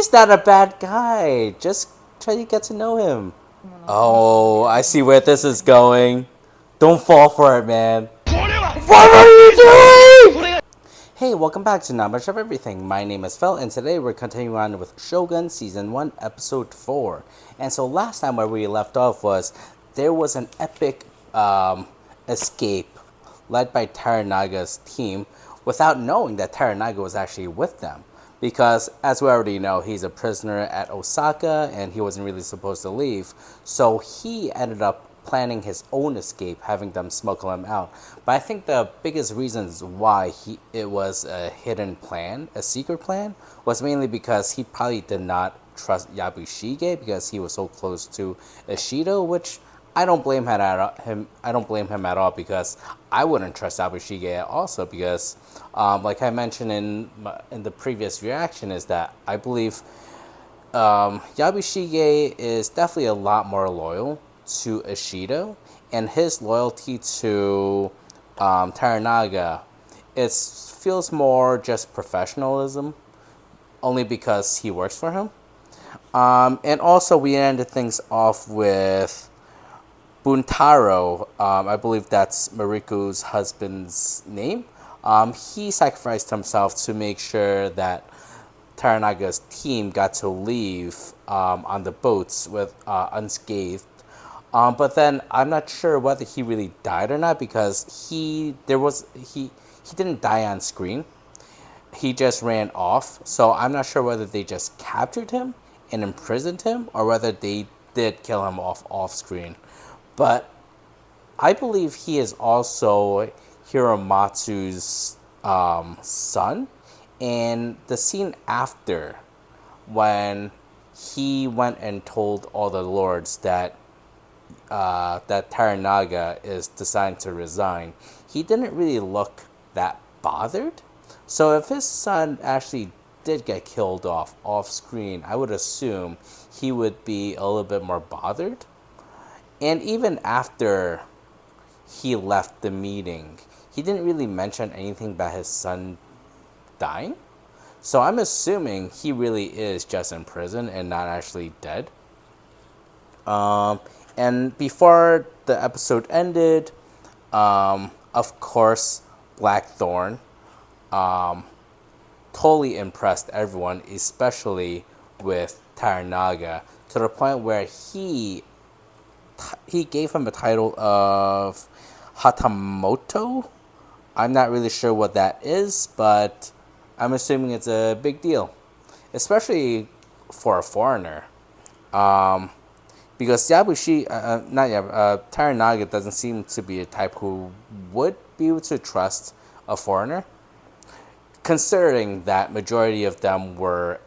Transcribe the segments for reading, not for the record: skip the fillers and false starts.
He's not a bad guy. Just try to get to know him. Oh, I see where this is going. Don't fall for it, man. What are you doing? Hey, welcome back to Not Much of Everything. My name is Phil, and today we're continuing on with Shogun Season 1, Episode 4. And so last time where we left off was there was an epic escape led by Taranaga's team without knowing that Taranaga was actually with them. Because, as we already know, he's a prisoner at Osaka and he wasn't really supposed to leave. So he ended up planning his own escape, having them smuggle him out. But I think the biggest reasons why it was a hidden plan, a secret plan, was mainly because he probably did not trust Yabushige because he was so close to Ishido, which I don't blame him. I don't blame him at all because I wouldn't trust Yabushige also because, like I mentioned in the previous reaction, is that I believe Yabushige is definitely a lot more loyal to Ishido, and his loyalty to Taranaga, it feels more just professionalism, only because he works for him. And also we ended things off with Buntaro, I believe that's Mariko's husband's name. He sacrificed himself to make sure that Taranaga's team got to leave on the boats with unscathed. But then I'm not sure whether he really died or not because he didn't die on screen. He just ran off. So I'm not sure whether they just captured him and imprisoned him or whether they did kill him off screen. But I believe he is also Hiromatsu's son. And the scene after, when he went and told all the lords that Taranaga is deciding to resign, he didn't really look that bothered. So if his son actually did get killed off screen, I would assume he would be a little bit more bothered. And even after he left the meeting, he didn't really mention anything about his son dying. So I'm assuming he really is just in prison and not actually dead. And before the episode ended, of course, Blackthorn totally impressed everyone, especially with Taranaga, to the point where he gave him a title of Hatamoto. I'm not really sure what that is, but I'm assuming it's a big deal, especially for a foreigner. Because Taranaga doesn't seem to be a type who would be able to trust a foreigner, considering that majority of them were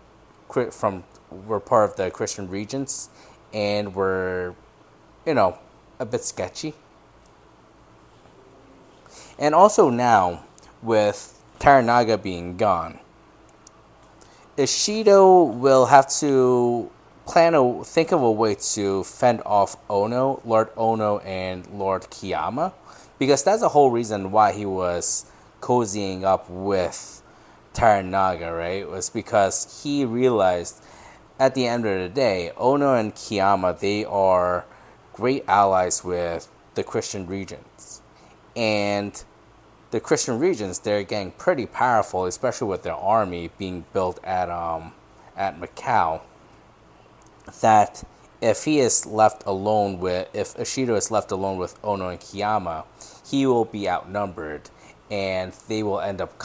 part of the Christian regions and were, a bit sketchy. And also now, with Taranaga being gone, Ishido will have to think of a way to fend off Lord Ono and Lord Kiyama, because that's the whole reason why he was cozying up with Taranaga, right? It was because he realized at the end of the day, Ono and Kiyama, they are great allies with the Christian regions. And the Christian regions, they're getting pretty powerful, especially with their army being built at Macau. That if Ishido is left alone with Ono and Kiyama, he will be outnumbered, and they will end up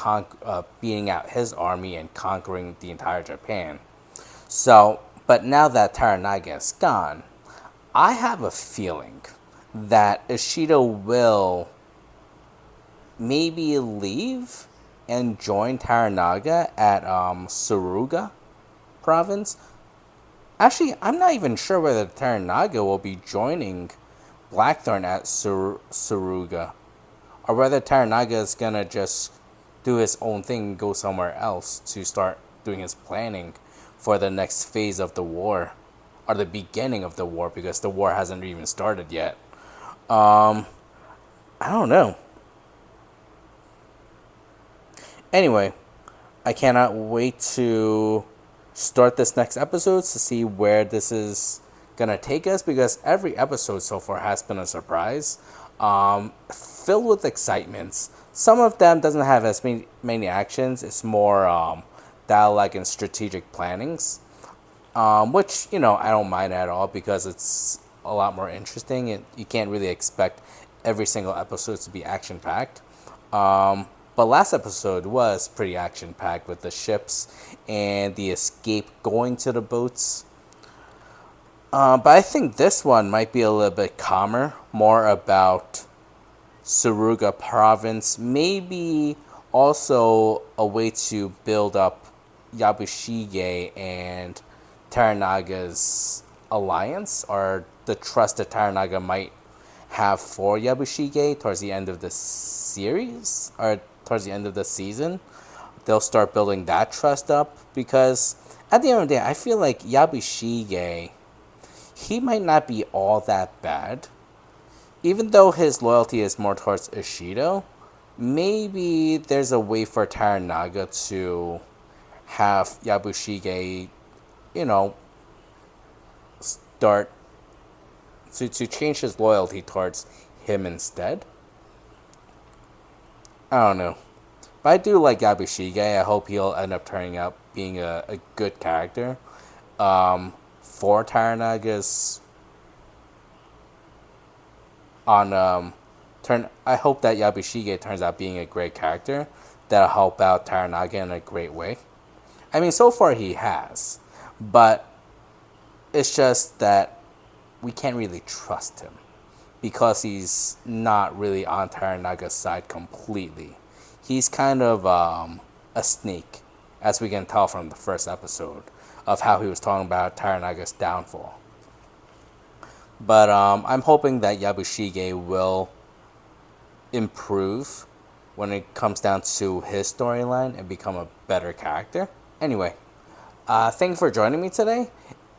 beating out his army and conquering the entire Japan. So, but now that Taranaga is gone, I have a feeling that Ishido will maybe leave and join Taranaga at Suruga province. Actually, I'm not even sure whether Taranaga will be joining Blackthorn at Suruga, or whether Taranaga is gonna just do his own thing and go somewhere else to start doing his planning for the next phase of the war, or the beginning of the war, because the war hasn't even started yet. I don't know. Anyway, I cannot wait to start this next episode to see where this is gonna take us, because every episode so far has been a surprise, filled with excitements. Some of them doesn't have as many actions. It's more dialogue and strategic plannings, which I don't mind at all, because it's a lot more interesting, and you can't really expect every single episode to be action packed. But last episode was pretty action packed with the ships and the escape going to the boats. But I think this one might be a little bit calmer, more about Suruga province, maybe also a way to build up Yabushige and Taranaga's alliance, or the trust that Taranaga might have for Yabushige towards the end of the series, or towards the end of the season. They'll start building that trust up, because at the end of the day, I feel like Yabushige, he might not be all that bad. Even though his loyalty is more towards Ishido, maybe there's a way for Taranaga to have Yabushige, start to change his loyalty towards him instead. I don't know. But I do like Yabushige. I hope he'll end up turning out being a good character for Taranaga's I hope that Yabushige turns out being a great character that'll help out Taranaga in a great way. I mean, so far he has, but it's just that we can't really trust him, because he's not really on Taranaga's side completely. He's kind of a snake, as we can tell from the first episode of how he was talking about Taranaga's downfall. But I'm hoping that Yabushige will improve when it comes down to his storyline and become a better character. Anyway, thanks for joining me today.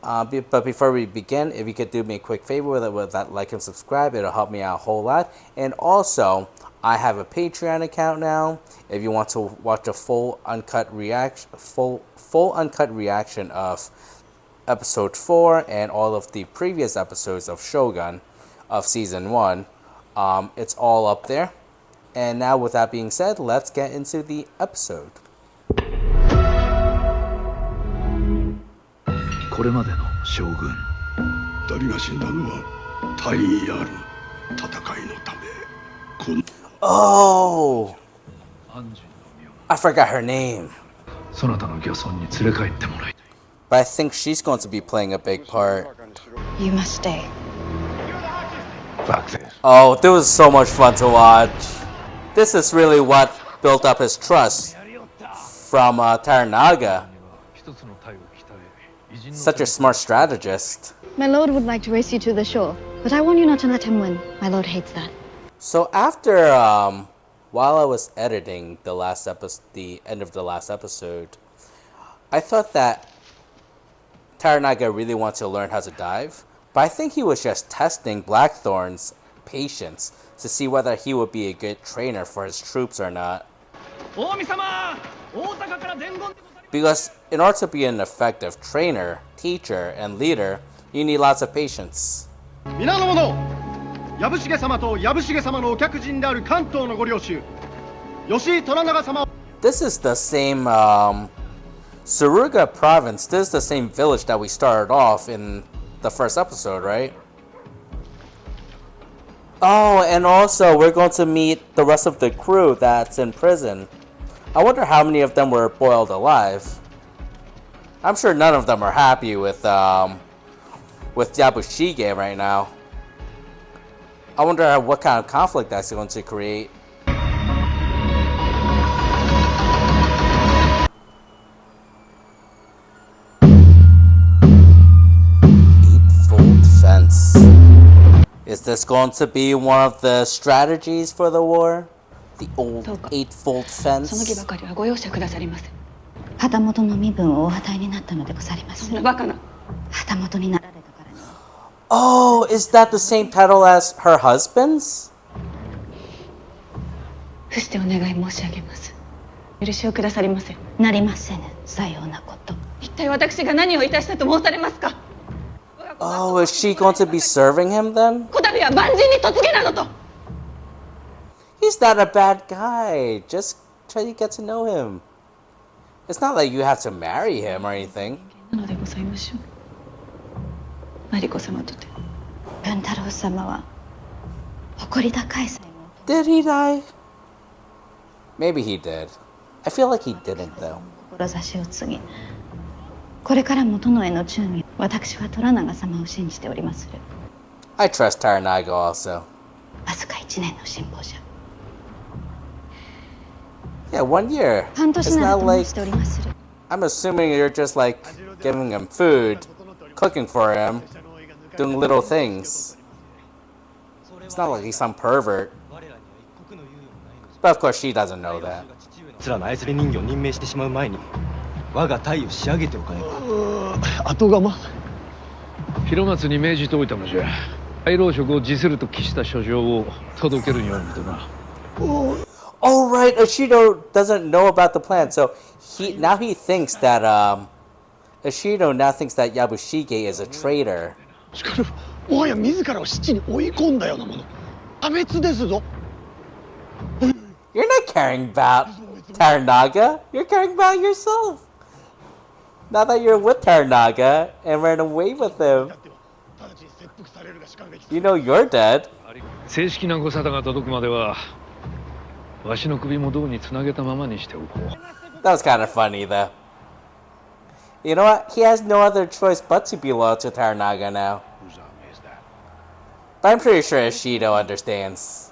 But before we begin, if you could do me a quick favor with that like and subscribe, it'll help me out a whole lot. And also, I have a Patreon account now. If you want to watch a full uncut reaction of episode 4 and all of the previous episodes of Shogun of season 1, it's all up there. And now, with that being said, let's get into the episode. これまでの将軍二人が死んだのは大義ある戦いのため Oh! I forgot her name. そなたの漁村に連れ帰ってもらいたい But I think she's going to be playing a big part. You must stay. Oh, this was so much fun to watch. This is really what built up his trust from Taranaga. Such a smart strategist. My lord would like to race you to the shore, but I warn you not to let him win. My lord hates that. So after, while I was editing the end of the last episode, I thought that Taranaga really wanted to learn how to dive, but I think he was just testing Blackthorn's patience to see whether he would be a good trainer for his troops or not. Because in order to be an effective trainer, teacher, and leader, you need lots of patience. This is the same Suruga province. This is the same village that we started off in the first episode, right? Oh, and also we're going to meet the rest of the crew that's in prison. I wonder how many of them were boiled alive. I'm sure none of them are happy with Yabushige right now. I wonder what kind of conflict that's going to create. Eightfold Fence. Is this going to be one of the strategies for the war? The old Eightfold Fence? その儀ばかりはご容赦くださりませ。旗本の身分をお与えになったのでござります。そんなバカな。旗本になられたからに。Oh, is that the same title as her husband's? 伏してお願い申し上げます。許しをくださりませ。なりませぬ。さようなこと。Oh, is she going to be serving him then? He's not a bad guy. Just try to get to know him. It's not like you have to marry him or anything. マリコ様とて文太郎様は誇り高い才能 Did he die? Maybe he did. I feel like he didn't though. 志を継ぎこれからも殿への忠義私は虎長様を信じておりまする I trust Taranaga also. わずか1年の辛抱じゃ Yeah, 1 year. 半年 It's なら not と申 like しておりまする I'm assuming you're just like giving him food, cooking for him, doing little things. It's not like he's some pervert. But of course she doesn't know that. つらの操り人形を任命してしまう前に我が隊を仕上げておかねば。後釜広松に命じておいたのじゃ。大老職を辞すると記した書状を届けるようにとな。Oh right, Ashido doesn't know about the plan, so he thinks that Ashido now thinks that Yabushige is a traitor. しかしもはや自らを死地に追い込んだようなもの破滅ですぞ You're not caring about Taranaga, you're caring about yourself. Now that you're with Taranaga and ran away with him, you know you're dead. 正式なご沙汰が届くまではわしの首も胴につなげたままにしておこう。 That was kind of funny though. You know what? He has no other choice but to be loyal to Taranaga now. But I'm pretty sure Ishido understands.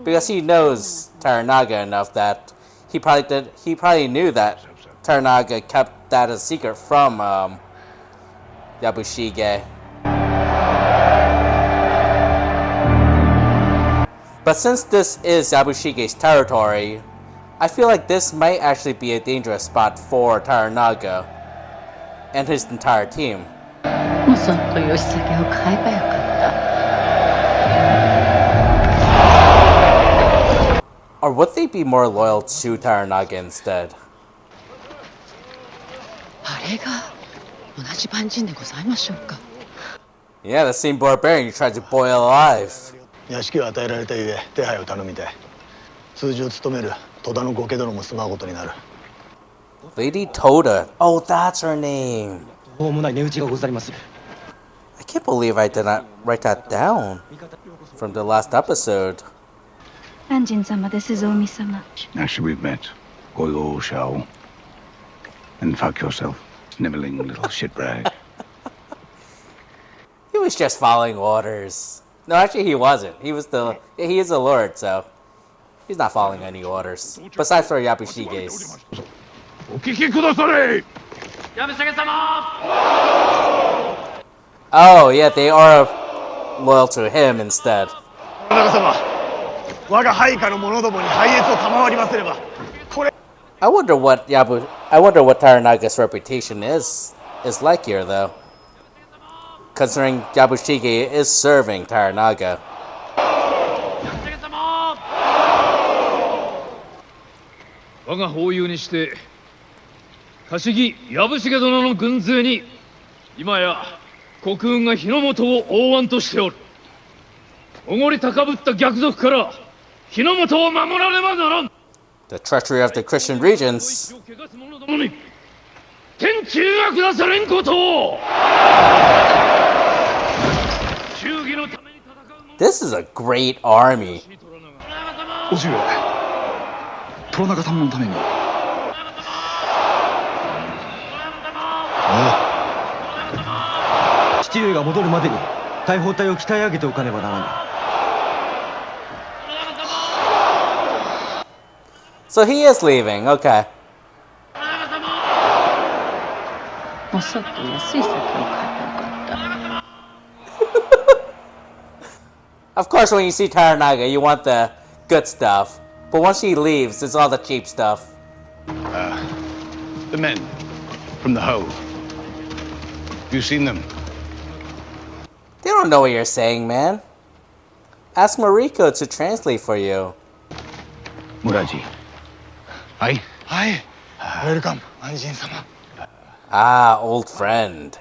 Because he knows Taranaga enough that he probably knew that Taranaga kept that a secret from Yabushige. But since this is Yabushige's territory, I feel like this might actually be a dangerous spot for Taranaga and his entire team. もそっと義経を買えばよかった Or would they be more loyal to Taranaga instead? あれが同じ番人でございましょうか Yeah, the same barbarian you tried to boil alive. 屋敷を与えられたゆえ手配を頼みたい通常務める戸田の御家殿も住まうことになる Lady Toda. Oh, that's her name. 法もない値打ちがございます。 I can't believe I did not write that down from the last episode. 蘭人様ですぞ海様 Actually, we've met. Go go shall. And fuck yourself, sniveling little shitbag. He was just following orders. No, actually he wasn't. He is a lord, so he's not following any orders. Besides for Yabushige's. お聞きくだされ。 Oh, yeah, they are loyal to him instead. 長様我が配下の者どもに拝謁を賜りますればこれ I wonder what Taranaga's reputation is like here, though. Considering Yabushige is serving Taranaga. 我が法友にして貸木藪重殿の軍勢に今や国運が日の本を覆わんとしておる。おごり高ぶった逆賊から日の本を守らねばならん。 The treachery of the Christian regions. 天誅が下されんことを。忠義のために戦う。 This is a great army. おしげ、虎中様のために。父上が戻るまでに大砲隊を鍛え上げておかねばならない。 So he is leaving, okay. もそっと安い酒を買えばよかった Of course, when you see Taranaga, you want the good stuff. But once he leaves, it's all the cheap stuff. The men from the Hove. You seen them? They don't know what you're saying, man. Ask Mariko to translate for you. Muraji. Aye? はいウェルカム安心様 Ah, old friend.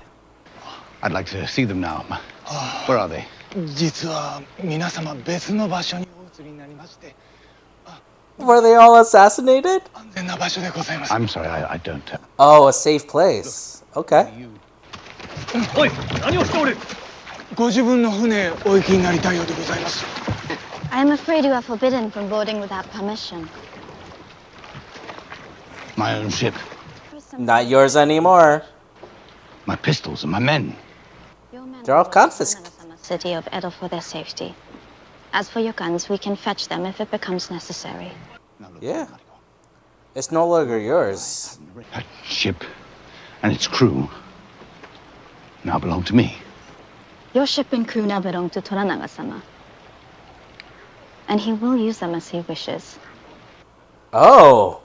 I'd like to see them now. Where are they? 実は皆様別の場所にお移りになりまして Were they all assassinated? 安全な場所でございます。 I'm sorry, I don't. Oh, a safe place. Okay. おい、何をしておる。ご自分の船へお行きになりたいようでございます。 I am afraid you are forbidden from boarding without permission. My own ship, Not yours anymore. my pistols, and my men. They're all confiscated. City of Edo for their safety. As for your guns, we can fetch them if it becomes necessary. Yeah. It's no longer yours. That ship and its crew now belong to me. Your ship and crew now belong to Toranaga-sama. And he will use them as he wishes. Oh.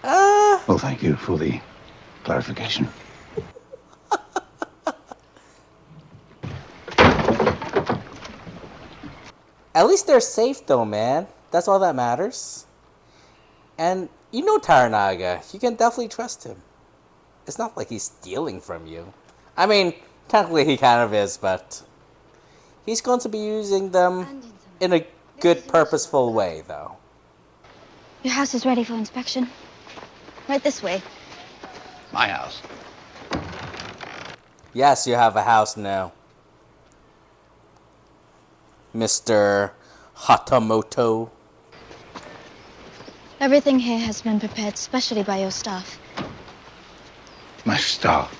Well, thank you for the clarification. At least they're safe though, man. That's all that matters. And you know Taranaga. You can definitely trust him. It's not like he's stealing from you. I mean, technically he kind of is, but he's going to be using them in a good, purposeful way, though. Your house is ready for inspection. Right this way. My house. Yes, you have a house now. Mr. Hatamoto. Everything here has been prepared specially by your staff. My staff.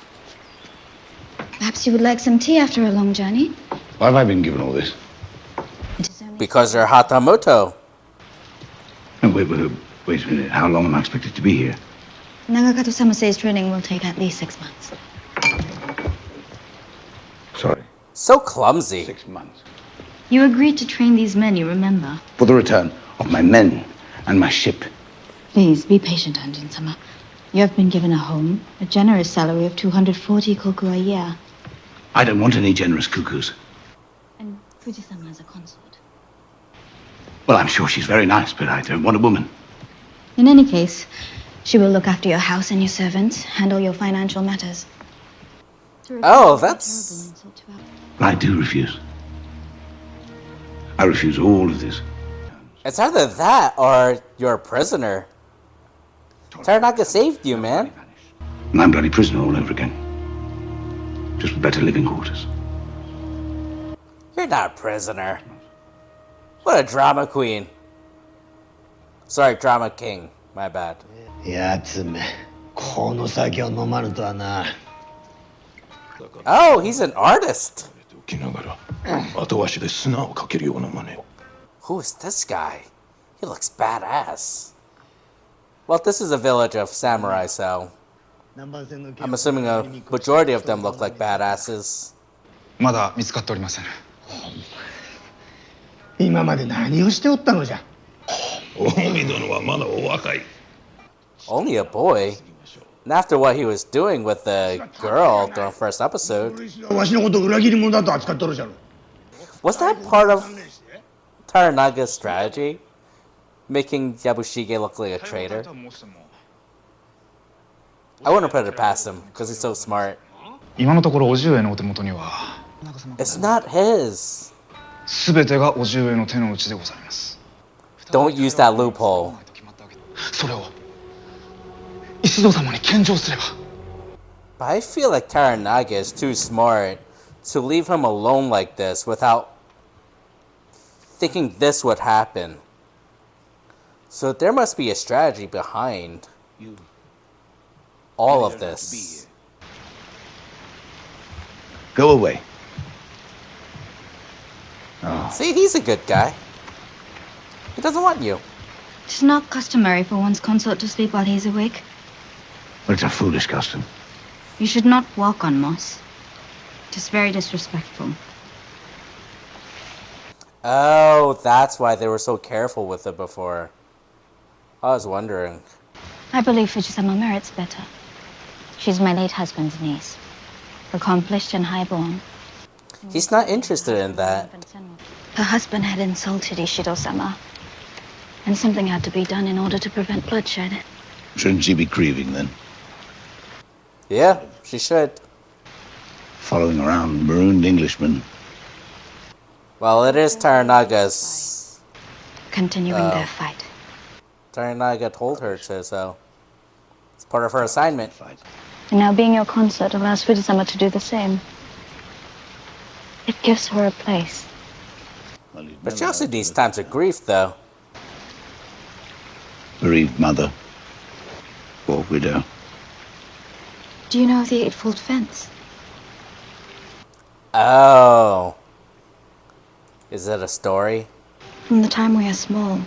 Perhaps you would like some tea after a long journey? Why have I been given all this? It is only Because they're Hatamoto. No, wait a minute. How long am I expected to be here? Nagakato-sama says training will take at least 6 months. Sorry. So clumsy. 6 months. You agreed to train these men, you remember? For the return of my men and my ship. Please, be patient, Anjin-sama. You have been given a home, a generous salary of 240 koku a year. I don't want any generous cuckoos. And Fuji-sama as a consort. Well, I'm sure she's very nice, but I don't want a woman. In any case, she will look after your house and your servants, handle your financial matters. Oh, that's... But I do refuse. I refuse all of this. It's either that or you're a prisoner. Taranaga saved you, man. And I'm bloody prisoner all over again. Just with better living quarters. You're not a prisoner. What a drama queen. Sorry, drama king. My bad. やつめ、この酒を飲まぬとはな。 Oh, he's an artist. 起きながら後足で砂をかけるような真似。 Who is this guy? He looks badass. Well, this is a village of samurai, so I'm assuming a majority of them look like badasses. まだ見つかっておりません。今まで何をしておったのじゃ。近江殿はまだお若い。 Only a boy? And after what he was doing with the girl during the first episode, わしのことを裏切り者だと扱っとるじゃろ。 was that part of Taranaga's strategy? Making Yabushige look like a traitor? I wouldn't put it past him, because he's so smart. 今のところ叔父上のお手元には It's not his. 全てが叔父上の手の内でございます。 Don't use that loophole. それを石堂様に献上すれば。 But I feel like Taranaga is too smart to leave him alone like this without thinking this would happen. So there must be a strategy behind all of this. Go away. See, he's a good guy. He doesn't want you. It is not customary for one's consort to sleep while he is awake. But it's a foolish custom. You should not walk on moss. It is very disrespectful. Oh, that's why they were so careful with it before. I was wondering. I believe Fuji-sama merits better. She's my late husband's niece. Accomplished and highborn. He's not interested in that. Her husband had insulted Ishido-sama. And something had to be done in order to prevent bloodshed. Shouldn't she be grieving then? Yeah, she should. Following around marooned Englishmen. Well, it is Taranaga's. Continuing their fight. Taranaga told her to, so it's part of her assignment. And now being your consort allows Fujisama to do the same. It gives her a place. But she also needs times of grief, though. Bereaved mother. Or widow. Do you know of the Eightfold Fence? Oh. Is it a story? From the time we are small,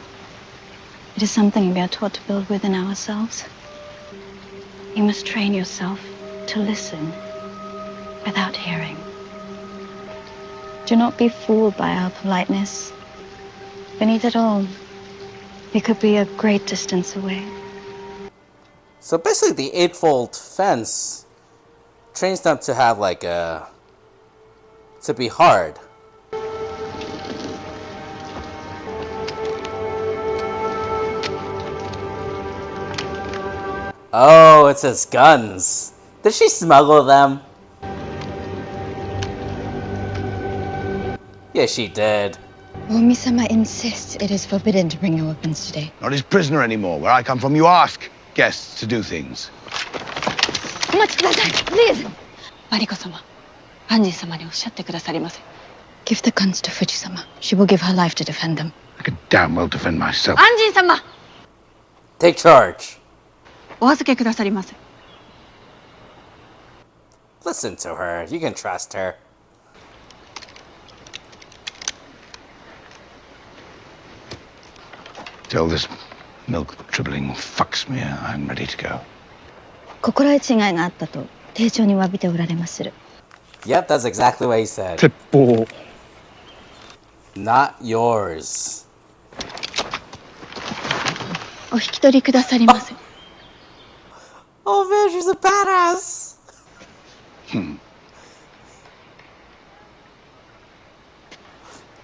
it is something we are taught to build within ourselves. You must train yourself to listen without hearing. Do not be fooled by our politeness. Beneath it all, we could be a great distance away. So basically, the Eightfold Fence trains them to have like to be hard. Oh, it's his guns. Did she smuggle them? Yeah, she did. Omi-sama insists it is forbidden to bring your weapons today. Not his prisoner anymore. Where I come from, you ask guests to do things. Please! Mariko-sama, Anji-sama ni oshatte kudasarimasen. Give the guns to Fuji-sama. She will give her life to defend them. I could damn well defend myself. Anji-sama! Take charge. お預けくださりませ。 Listen to her. You can trust her. Till this milk dribbling fucks me, I'm ready to go. 心得違いがあったと丁重に詫びておられまする。 Yep, that's exactly what he said. 鉄砲 Not yours. お引き取りくださりませ。 Oh man, she's a badass.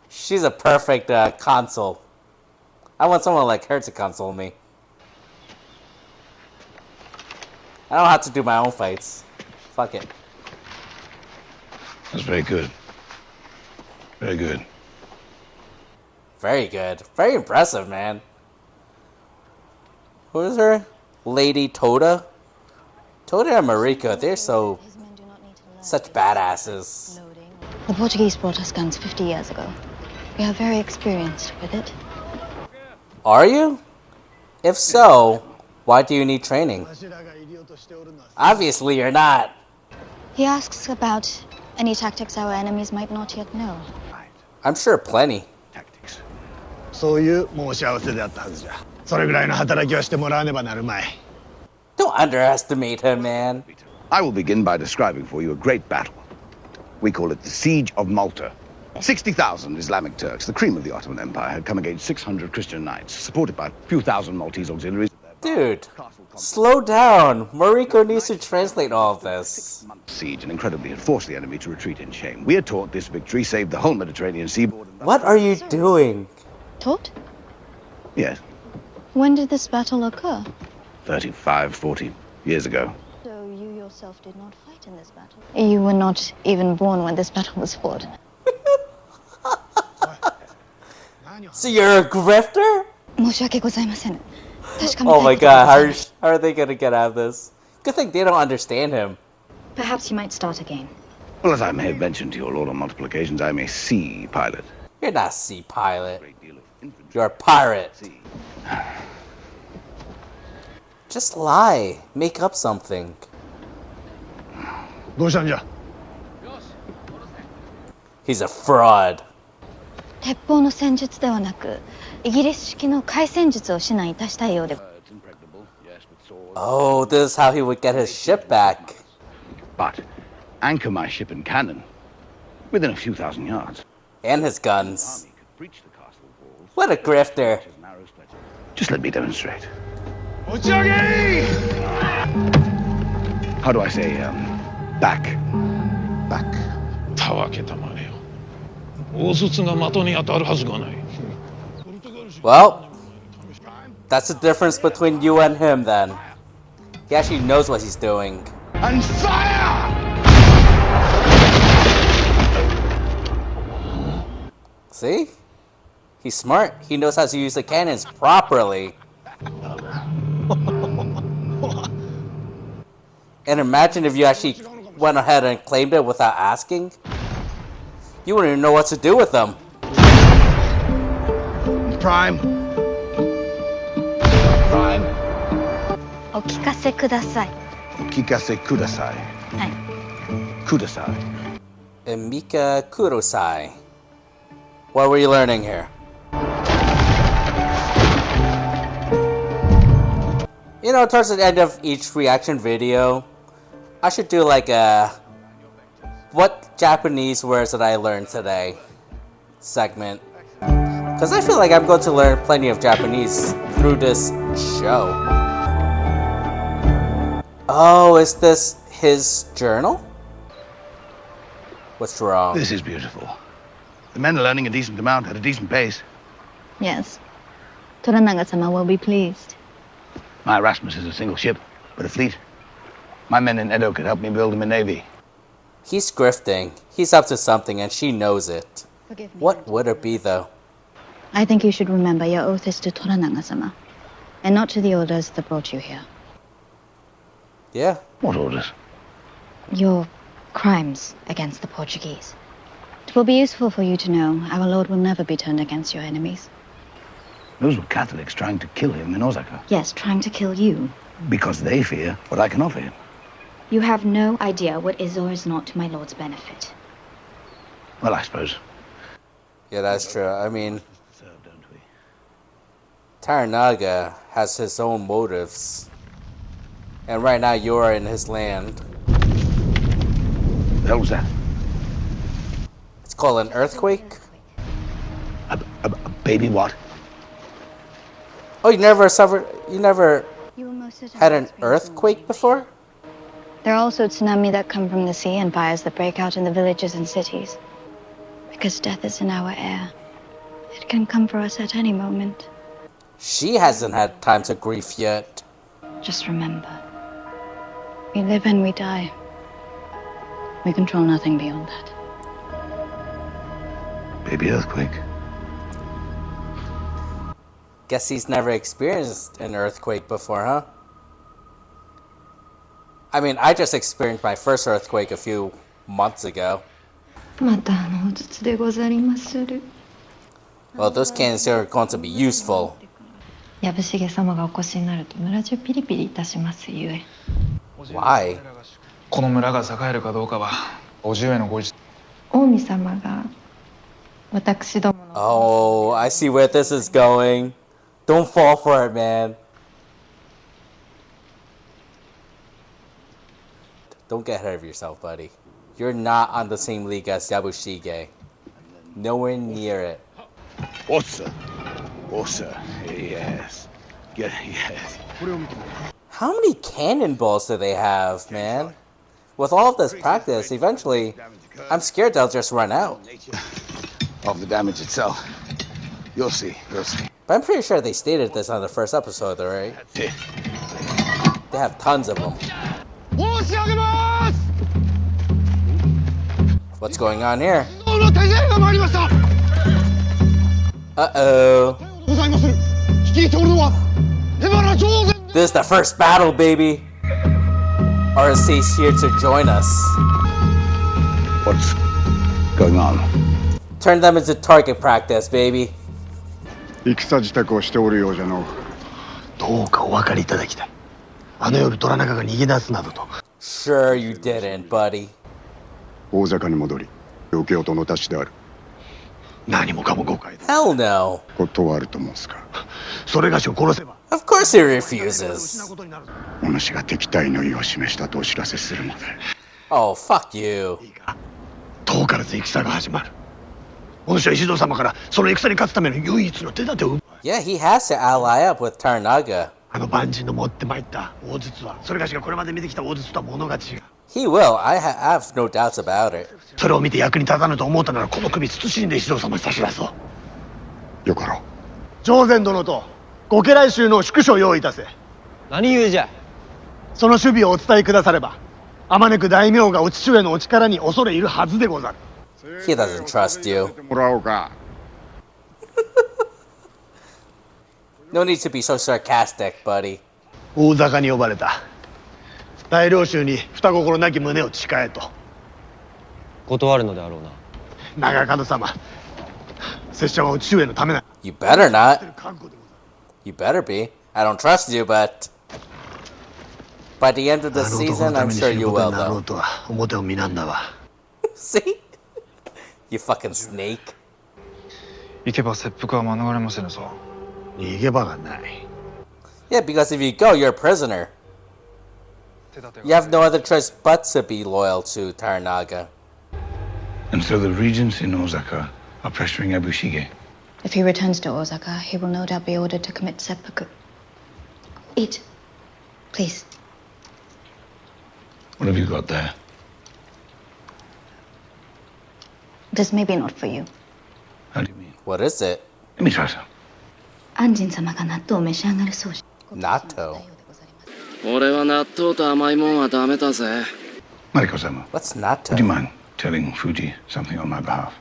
She's a perfect console. I want someone like her to console me. I don't have to do my own fights. Fuck it. That's very good. Very good. Very good. Very impressive, man. Who is her? Lady Toda? Toda and Mariko, they're such badasses. The Portuguese brought us guns 50 years ago. We are very experienced with it. Are you? If so, why do you need training? Obviously you're not. He asks about any tactics our enemies might not yet know. I'm sure plenty. Tactics. そういう申し合わせであったはずじゃ。それぐらいの働きはしてもらわねばなるまい。 Don't underestimate him, man. I will begin by describing for you a great battle. We call it the Siege of Malta. 60,000 Islamic Turks, the cream of the Ottoman Empire, had come against 600 Christian knights, supported by a few thousand Maltese auxiliaries. Dude, slow down. Mariko needs to translate all of this. Siege, and incredibly had forced the enemy to retreat in shame. We are taught this victory saved the whole Mediterranean seaboard. What are you doing? Taught? Yes, When did this battle occur? 35, 40 years ago. So you yourself did not fight in this battle? You were not even born when this battle was fought. So you're a grifter? 申し訳ございません。確かめ Oh た my いことが god, ございます。 how are they gonna get out of this? Good thing they don't understand him. Perhaps you might start again. Well, as I may have mentioned to your lord on multiple occasions, I am a sea pilot. You're not a sea pilot. Great deal of infantry. You're a pirate. Sea. Just lie. Make up something. どうしたんじゃ。 He's a fraud. 鉄砲の戦術ではなく、イギリス式の海戦術を指南いたしたいようで。 It's impregnable, yes, with swords. Oh, this is how he would get his ship back. But anchor my ship and cannon within a few thousand yards. And his guns. Army could breach the castle walls. What a grifter. As narrow stretches. Just let me demonstrate. 打ち上げ。 How do I say, back? Back. たわけたまねよ。大筒が的に当たるはずがない。 Well, that's the difference between you and him then. He actually knows what he's doing. and fire! See? He's smart. He knows how to use the cannons properly. And imagine if you actually went ahead and claimed it without asking. You wouldn't even know what to do with them. Prime. Prime. お聞かせください。Kikase kudasai. はい。 Kudasai. Emika Kurosai. What were you learning here? You know, towards the end of each reaction video, I should do like a what Japanese words that I learned today segment. Because I feel like I'm going to learn plenty of Japanese through this show. Oh, is this his journal? What's wrong? This is beautiful. The men are learning a decent amount at a decent pace. Yes. Toranaga-sama will be pleased. My Erasmus is a single ship, but a fleet. My men in Edo could help me build him a navy. He's grifting. He's up to something and she knows it. Forgive me. What would it be though? I think you should remember your oath is to Toranaga-sama, and not to the orders that brought you here. Yeah. What orders? Your crimes against the Portuguese. It will be useful for you to know our Lord will never be turned against your enemies. Those were Catholics trying to kill him in Osaka. Yes, trying to kill you. Because they fear what I can offer him. You have no idea what is or is not to my Lord's benefit. Well, I suppose. Yeah, that's true. I mean, Serve, don't we? Taranaga has his own motives. And right now you're in his land. The hell was that? It's called an earthquake? A baby what? Oh, you never had an earthquake before? There are also tsunami that come from the sea and fires that break out in the villages and cities. Because death is in our air. It can come for us at any moment. She hasn't had time to grieve yet. Just remember, we live and we die. We control nothing beyond that. Baby earthquake. Guess he's never experienced an earthquake before, huh? I mean, I just experienced my first earthquake a few months ago. Well, those cannons are going to be useful. 藪重様がお越しになると村中ピリピリいたしますゆえ。 Why? この村が栄えるかどうかはおじ上のご自近江様が私どもの Oh, I see where this is going. Don't fall for it, man. Don't get ahead of yourself, buddy. You're not on the same league as Yabushige. Nowhere near it. Osa. Osa. Yes. Yes. How many cannonballs do they have, man? With all of this practice, eventually, I'm scared they'll just run out. Of the damage itself. You'll see. You'll see. But I'm pretty sure they stated this on the first episode, though, right? That's it. They have tons of them. What's going on here? Uh-oh. This is the first battle, baby. RSC's here to join us. What's going on? Turn them into target practice, baby. 戦支度をしておるようじゃの。どうかお分かりいただきたい。あの夜虎中が逃げ出すなどと。Sure you didn't, buddy. 大坂に戻り、余計音の達しである。何もかも誤解だ。Hell no. 断ると申すか。それがしを殺せば。 Of course he refuses. お主が敵対の意を示したとお知らせするので。Oh, fuck you. いいか。遠からず戦が始まる。お主は石堂様からその戦に勝つための唯一の手立てを。Yeah, he has to ally up with Taranaga. あの万人の持ってまいった大筒は、それがしがこれまで見てきた大筒とは物が違う。 He will. I have no doubts about it. それを見て役に立たぬと思うたならこの首慎んで石堂様に差し出そう。よかろう。上善殿とご家来衆の宿所を用意いたせ。何故じゃ。その守備をお伝えくだされば、あまねく大名がお父上のお力に恐れいるはずでござる。 He doesn't trust you. もらおうか。 No need to be so sarcastic, buddy. 大坂に呼ばれた。大領主に二心なき胸を誓えと。断るのであろうな。長門様、拙者はお父上のためな。 You better not. You better be. I don't trust you, but by the end of the あの男 season, のた I'm めに sure 死ぬ you こと will, になろ though. うとは表を見なんだわ。See? You fucking snake. 行けば切腹は免れませぬぞ。逃げ場がない。 Yeah, because if you go, you're a prisoner. You have no other choice but to be loyal to Taranaga. And so the regents in Osaka are pressuring Ebushige. If he returns to Osaka, he will no doubt be ordered to commit seppuku. Eat. Please. What have you got there? This may be not for you. How do you mean? What is it? Let me try some. 安心様が納豆を召し上がるそうじゃ。 Natto. 俺は納豆と甘いもんはダメだぜ。 Mariko-sama, What's would you natto? mind telling Fuji something on my behalf?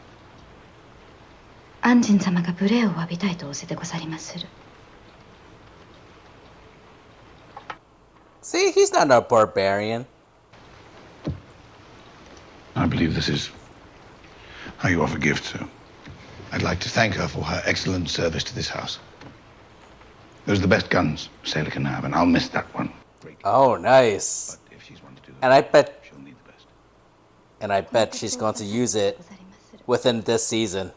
安心様が無礼を詫びたいと仰せでござりまする。 See, he's not a barbarian. I believe this is how you offer gifts, so I'd like to thank her for her excellent service to this house. Those are the best guns a sailor can have, and I'll miss that one. Oh, nice. But if she's one to do And I bet, she'll need the best. and I bet she's going to use it within this season.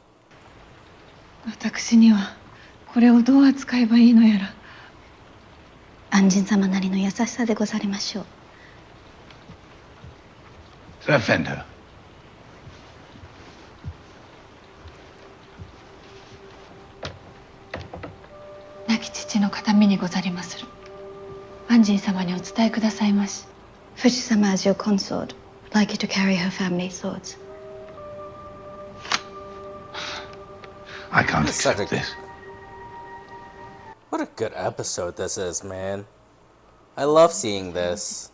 私にはこれをどう扱えばいいのやら。安心様なりの優しさでござりましょう。 So offend her. 亡き父の形見にござりまする。安心様にお伝えくださいまし。富士様 as your consort would like you to carry her family swords. I can't It's such accept a- this. What a good episode this is, man. I love seeing this.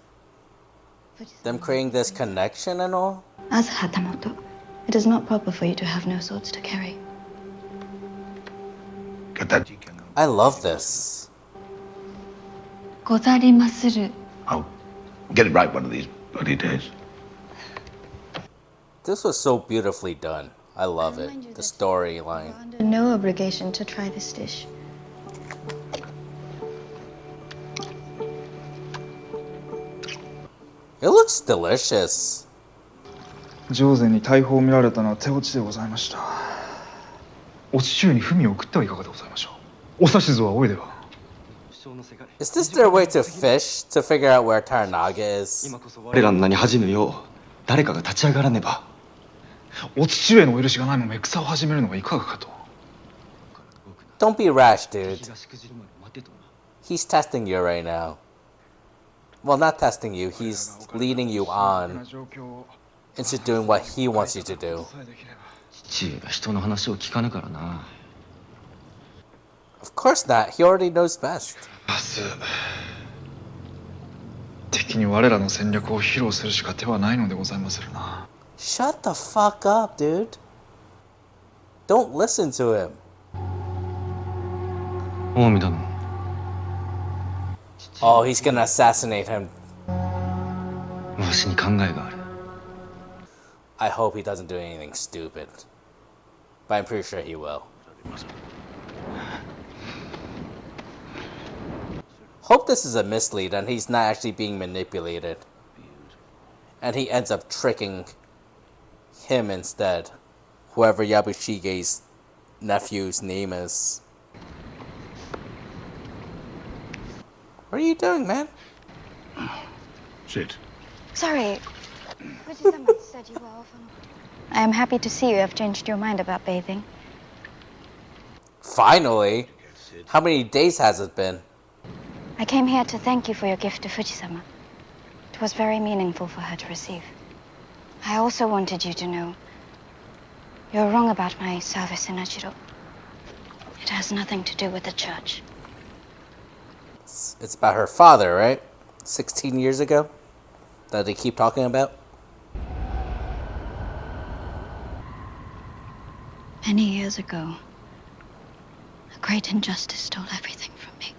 Them creating this connection and all. As Hatamoto, it is not proper for you to have no swords to carry. Get that. I love this. ござりまする。 I'll get it right one of these bloody days. This was so beautifully done. I love it. The storyline. You are under no obligation to try this dish. It looks delicious. 上手に大砲を見られたのは手落ちでございました。お父上に文を送ってはいかがでございましょう。お指図はおいでは。 Is this their way to fish to figure out where Taranaga is? 今こそ我らの名に恥じぬよう誰かが立ち上がらねば。お父上のお許しがないまま戦を始めるのはいかがかと。 Don't be rash, dude. 日がしくじるまで待てとな。 He's testing you right now. Well, not testing you. He's leading you on into doing what he wants you to do. 父上が人の話を聞かぬからな。 Of course not. He already knows best. 明日敵に我らの戦略を披露するしか手はないのでございまするな。 Shut the fuck up, dude. Don't listen to him. 近江殿。 Oh, he's gonna assassinate him. わしに考えがある。 I hope he doesn't do anything stupid. But I'm pretty sure he will. Hope this is a mislead and he's not actually being manipulated. And he ends up tricking him instead. Whoever Yabushige's nephew's name is. What are you doing, man? Sit. Sorry. Fuji-sama said you were off on... I am happy to see you have changed your mind about bathing. Finally? How many days has it been? I came here to thank you for your gift to Fuji-sama. It was very meaningful for her to receive. I also wanted you to know you're wrong about my service in Ajiro. It has nothing to do with the church. It's about her father, right? 16 years ago? that they keep talking about? Many years ago, a great injustice stole everything from me.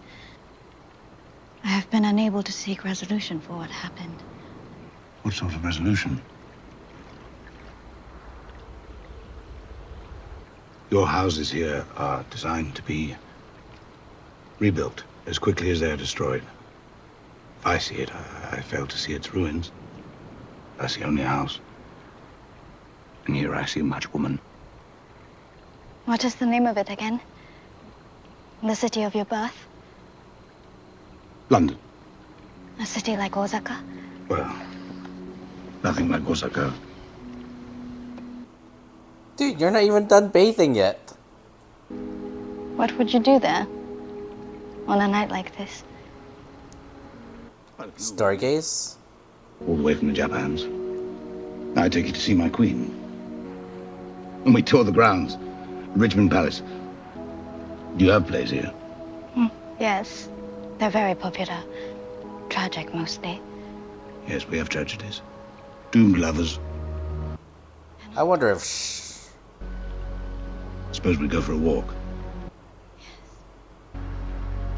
I have been unable to seek resolution for what happened. What sort of resolution? Your houses here are designed to be rebuilt as quickly as they are destroyed. If I see it, I fail to see its ruins. I see only a house. And here I see a much woman. What is the name of it again? The city of your birth? London. A city like Osaka? Well, nothing like Osaka. Dude, you're not even done bathing yet. What would you do there on a night like this? Stargaze? All the way from the Japans. I take you to see my queen. And we tour the grounds. Richmond Palace. Do you have plays here? Yes, they're very popular. Tragic, mostly. Yes, we have tragedies. Doomed lovers. I wonder if... Suppose we go for a walk.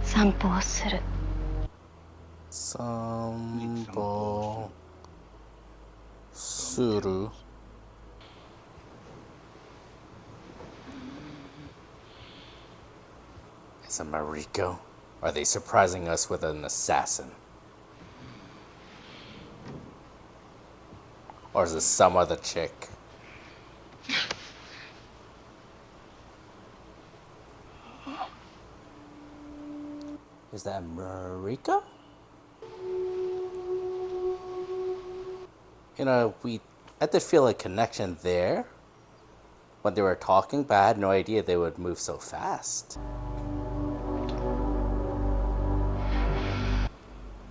散歩をする。散歩する Is it Mariko? Are they surprising us with an assassin? Or is it some other chick? Is that Mariko? You know, I did feel a connection there when they were talking, but I had no idea they would move so fast.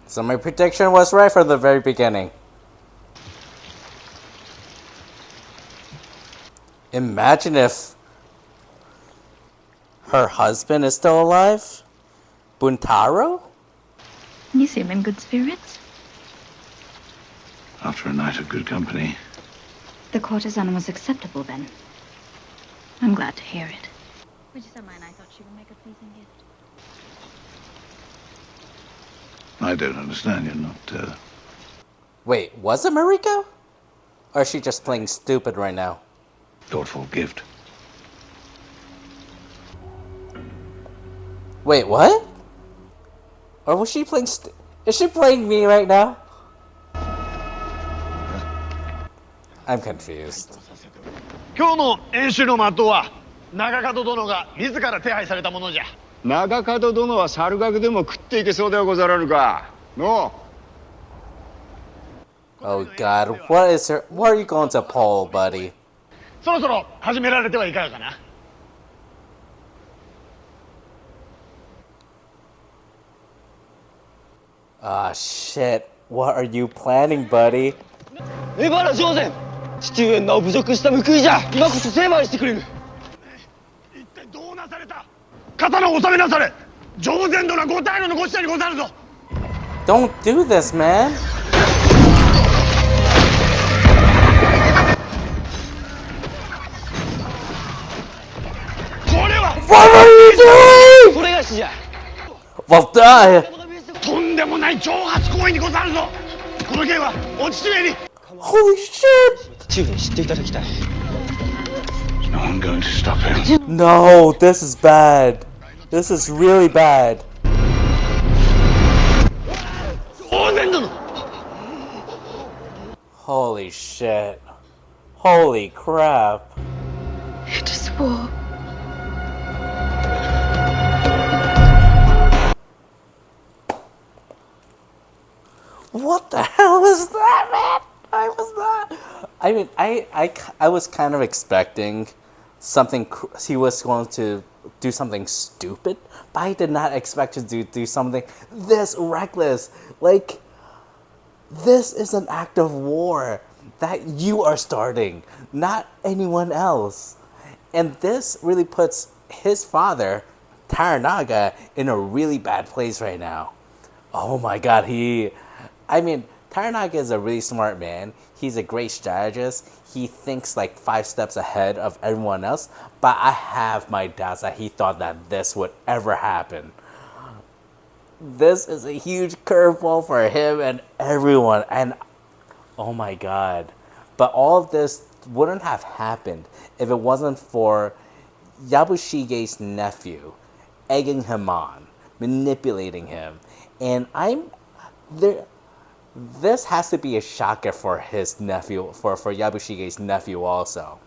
So my prediction was right from the very beginning. Imagine if her husband is still alive? Buntaro? You seem in good spirits. After a night of good company. The courtesan was acceptable then. I'm glad to hear it. Fujisamma and I thought she would make a pleasing gift. I don't understand. You're not, Wait, was it Mariko? Or is she just playing stupid right now? thoughtful gift. Wait, what? Or was she playing is she playing me right now? I'm confused. 今日の演習の的は長門殿が自ら手配されたものじゃ。長門殿は猿楽でも食っていけそうではござらぬか。のう。 Oh god, what are you going to pull, buddy? そろそろ始められてはいかがかな。Ah, shit. What are you planning, buddy? 江原上善、父上の侮辱した報いじゃ。今こそ成敗してくれる。一体どうなされた。刀を収めなされ。上善殿はご大老のご使者にござるぞ。 Don't do this, man. What are you doing? それがしじゃ。 Well, die. とんでもない挑発行為にござるぞ。この件はお父上に。 Holy shit. 父上に知っていただきたい。 No, I'm going to stop him. No, this is bad. This is really bad. 上善殿。 Holy shit. Holy crap. It is war. What the hell was that, man? I was kind of expecting something. He was going to do something stupid, but I did not expect him to do something this reckless. Like, this is an act of war that you are starting, not anyone else. And this really puts his father, Taranaga, in a really bad place right now. Oh my god, Taranaga is a really smart man. He's a great strategist. He thinks like 5 steps ahead of everyone else. But I have my doubts that he thought that this would ever happen. This is a huge curveball for him and everyone. And oh my god. But all of this wouldn't have happened if it wasn't for Yabushige's nephew egging him on, manipulating him. And I'm there. This has to be a shocker for his nephew, for Yabushige's nephew also.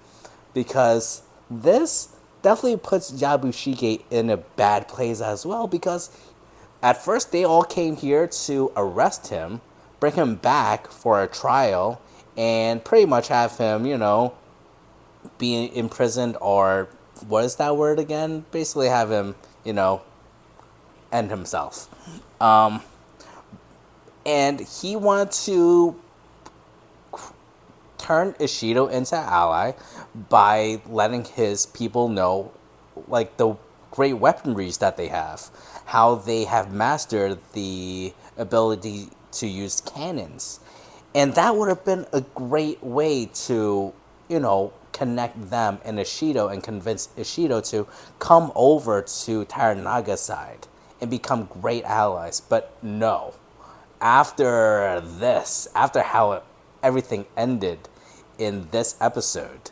Because this definitely puts Yabushige in a bad place as well. Because at first they all came here to arrest him, bring him back for a trial, and pretty much have him, be imprisoned, or what is that word again? Basically have him, end himself. And he wanted to turn Ishido into an ally by letting his people know, like, the great weaponries that they have, how they have mastered the ability to use cannons. And that would have been a great way to, connect them and Ishido and convince Ishido to come over to Taranaga's side and become great allies. But no. After this, after how everything ended in this episode,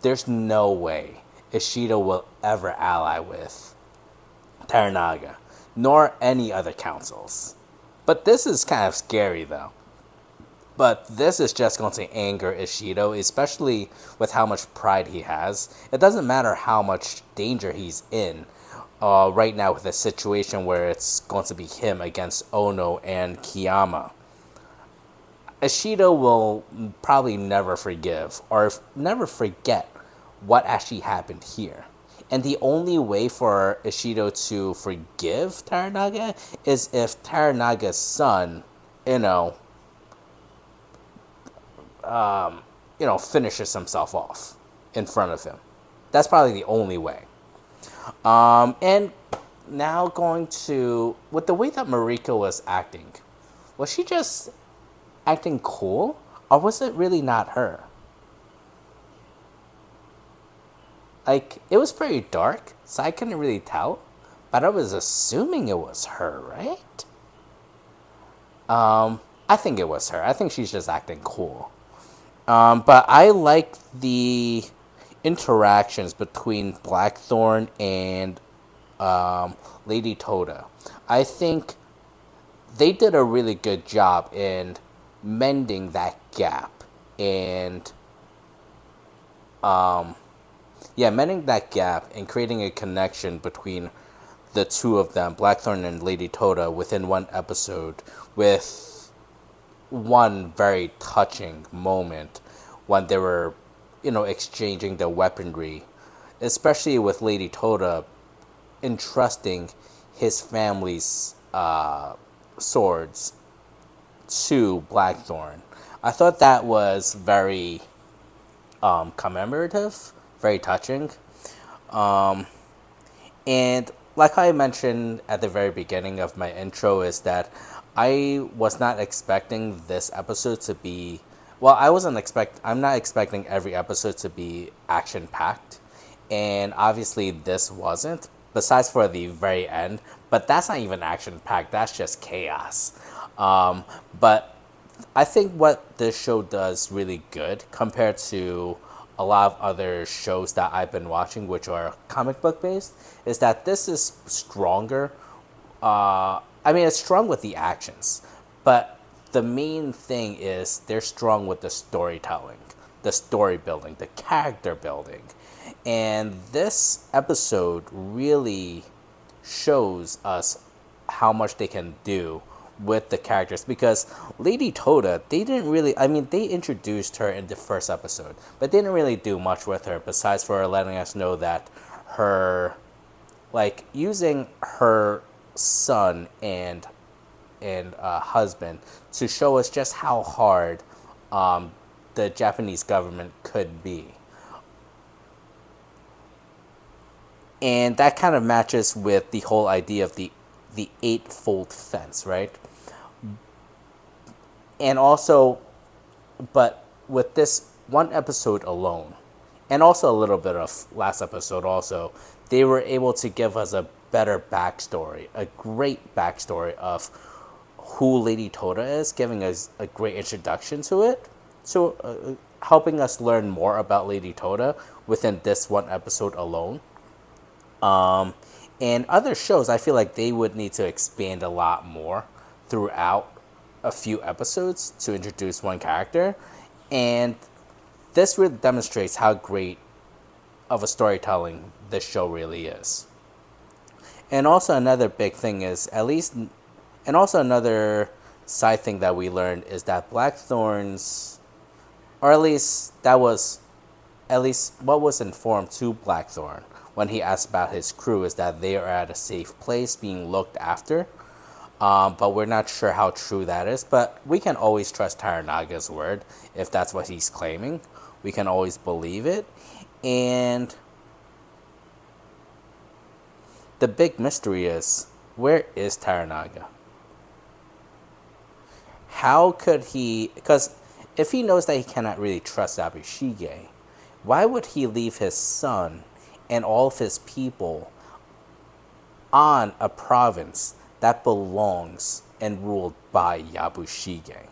there's no way Ishido will ever ally with Taranaga, nor any other councils. But this is kind of scary, though. But this is just going to anger Ishido, especially with how much pride he has. It doesn't matter how much danger he's in right now with a situation where it's going to be him against Ono and Kiyama. Ishido will probably never forgive or never forget what actually happened here. And the only way for Ishido to forgive Taranaga is if Taranaga's son, finishes himself off in front of him. That's probably the only way. And now going to, with the way that Mariko was acting, was she just acting cool? Or was it really not her? Like, it was pretty dark, so I couldn't really tell. But I was assuming it was her, right? I think it was her. I think she's just acting cool. But I like the interactions between Blackthorn and Lady Toda. I think they did a really good job in mending that gap and mending that gap and creating a connection between the two of them, Blackthorn and Lady Toda, within one episode, with one very touching moment when they were, exchanging the weaponry, especially with Lady Toda entrusting his family's swords to Blackthorn. I thought that was very commemorative, very touching. And like I mentioned at the very beginning of my intro, is that I was not expecting this episode to be, I'm not expecting every episode to be action-packed. And obviously this wasn't, besides for the very end. But that's not even action-packed, that's just chaos. But I think what this show does really good compared to a lot of other shows that I've been watching, which are comic book based, is that this is stronger. It's strong with the actions, but the main thing is they're strong with the storytelling, the story building, the character building. And this episode really shows us how much they can do with the characters, because Lady Toda, they introduced her in the first episode, but they didn't really do much with her besides for letting us know that her, using her son and husband to show us just how hard the Japanese government could be. And that kind of matches with the whole idea of the Eightfold Fence, right? And also, but with this one episode alone, and also a little bit of last episode also, they were able to give us a better backstory, a great backstory of who Lady Toda is, giving us a great introduction to it, so helping us learn more about Lady Toda within this one episode alone. And other shows, I feel like they would need to expand a lot more throughout a few episodes to introduce one character. And this really demonstrates how great of a storytelling this show really is. And also another big thing is, and also another side thing that we learned is that Blackthorn's, or at least what was informed to Blackthorn when he asked about his crew, is that they are at a safe place being looked after. But we're not sure how true that is. But we can always trust Taranaga's word if that's what he's claiming. We can always believe it. And the big mystery is, where is Taranaga? How could he... Because if he knows that he cannot really trust Yabushige, why would he leave his son and all of his people on a province that belongs and ruled by Yabushige?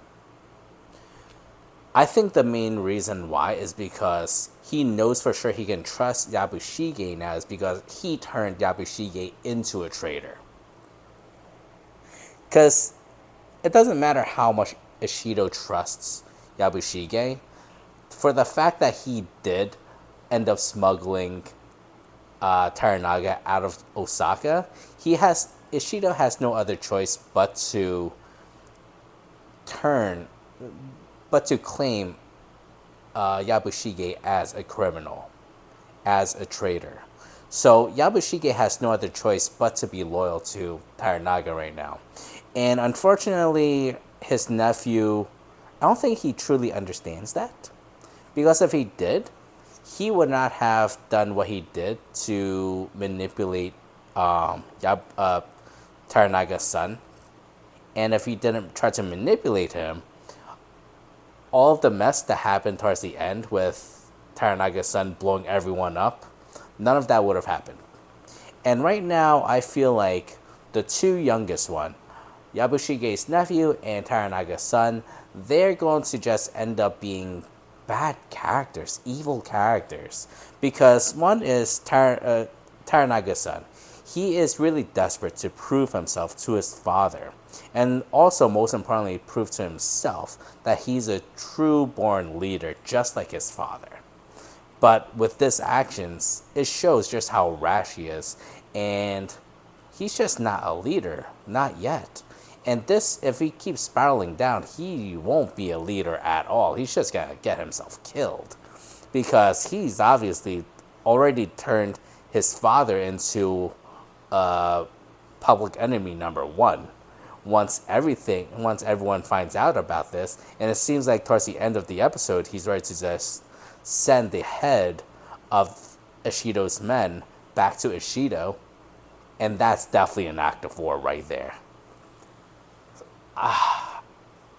I think the main reason why is because he knows for sure he can trust Yabushige now, is because he turned Yabushige into a traitor. Because it doesn't matter how much Ishido trusts Yabushige, for the fact that he did end up smuggling Taranaga out of Osaka, Ishido has no other choice but to claim Yabushige as a criminal, as a traitor. So Yabushige has no other choice but to be loyal to Taranaga right now. And unfortunately, his nephew, I don't think he truly understands that. Because if he did, he would not have done what he did to manipulate Taranaga's son. And if he didn't try to manipulate him, all of the mess that happened towards the end with Taranaga's son blowing everyone up, none of that would have happened. And right now, I feel like the two youngest one, Yabushige's nephew and Taranaga's son, they're going to just end up being bad characters, evil characters. Because one is Taranaga's son. He is really desperate to prove himself to his father. And also, most importantly, prove to himself that he's a true-born leader, just like his father. But with this actions, it shows just how rash he is. And he's just not a leader, not yet. And this, if he keeps spiraling down, he won't be a leader at all. He's just going to get himself killed. Because he's obviously already turned his father into public enemy number one. Once everyone finds out about this, and it seems like towards the end of the episode, he's ready to just send the head of Ishido's men back to Ishido, and that's definitely an act of war right there.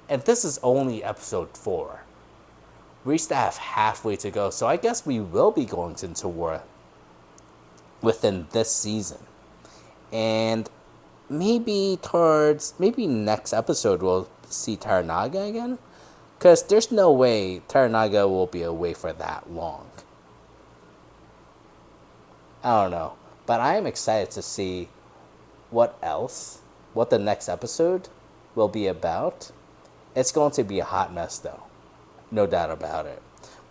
And this is only episode 4. We still have halfway to go, so I guess we will be going into war within this season. And maybe next episode we'll see Taranaga again, because there's no way Taranaga will be away for that long. I don't know, but I am excited to see what the next episode will be about. It's going to be a hot mess though, no doubt about it.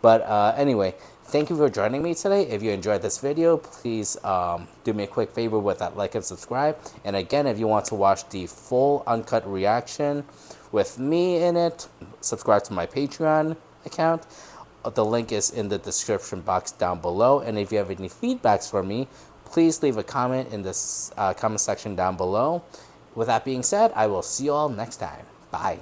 But anyway, thank you for joining me today. If you enjoyed this video, please do me a quick favor with that like and subscribe. And again, if you want to watch the full uncut reaction with me in it, subscribe to my Patreon account. The link is in the description box down below. And if you have any feedbacks for me, please leave a comment in this comment section down below. With that being said, I will see you all next time. Bye.